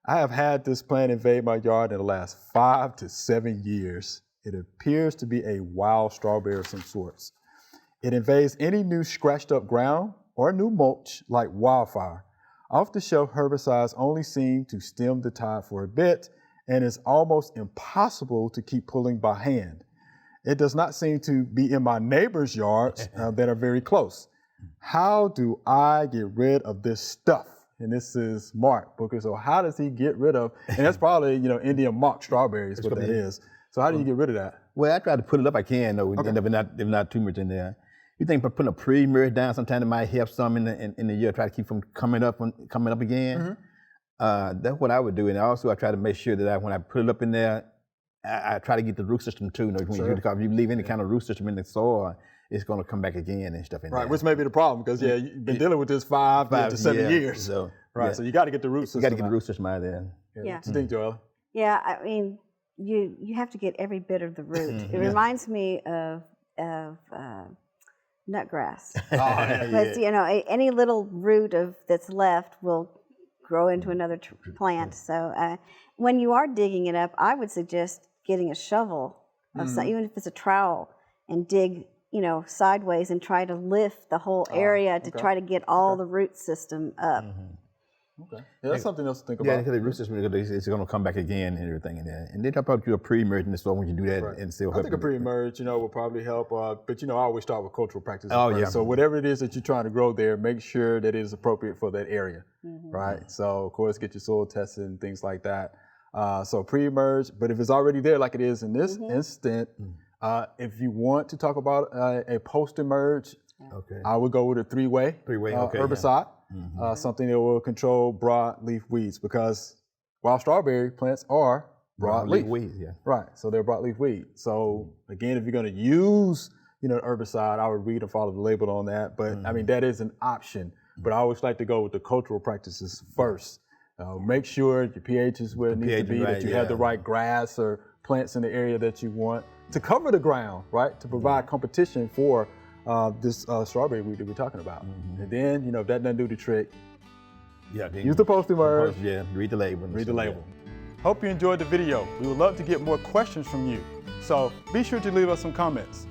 I have had this plant invade my yard in the last 5 to 7 years. It appears to be a wild strawberry of some sorts. It invades any new scratched up ground or new mulch like wildfire. Off the shelf herbicides only seem to stem the tide for a bit, and it's almost impossible to keep pulling by hand. It does not seem to be in my neighbor's yards that are very close. How do I get rid of this stuff? And this is Mark Booker. So how does he get rid of, and that's probably, Indian mock strawberries, what that is. So how do you get rid of that? Well, I try to put it up I can, though, Okay. if not too much in there. You think by putting a pre-merge down, sometimes it might help some in the year, try to keep from coming up again. That's what I would do. And also I try to make sure that when I put it up in there, I try to get the root system too. Because if you leave any kind of root system in the soil, it's going to come back again and stuff in there. Right, which may be the problem because you've been dealing with this 5 to 7 years. So, so you got to get the root system. You got to get the root system out of there. Yeah. What do you think, Joellen? Yeah, I mean, you have to get every bit of the root. It reminds me of nutgrass. Because any little root that's left will grow into another plant. So when you are digging it up, I would suggest getting a shovel, even if it's a trowel, and dig sideways and try to lift the whole area to try to get all the root system up. Okay. Yeah, that's something else to think about. Yeah, because the root system is going to come back again and everything in there. And they talk about you a pre-merge in the soil when you do that and still help. I think a pre-merge, will probably help. But I always start with cultural practices first. Yeah. So whatever it is that you're trying to grow there, make sure that it is appropriate for that area, right? So of course, get your soil tested and things like that. So pre-merge, but if it's already there, like it is in this instant, if you want to talk about a post-emerge, I would go with a three-way herbicide. Something that will control broadleaf weeds, because wild strawberry plants are broadleaf weeds. Right, so they're broadleaf weeds. So again, if you're going to use herbicide, I would read and follow the label on that. But I mean, that is an option. But I always like to go with the cultural practices first. Make sure your pH is where it needs to be, that you have the right grass or plants in the area that you want to cover the ground, right? To provide competition for this strawberry weed that we're talking about. And then, if that doesn't do the trick, use the post-emerge. Read the label. Read the label. Hope you enjoyed the video. We would love to get more questions from you. So be sure to leave us some comments.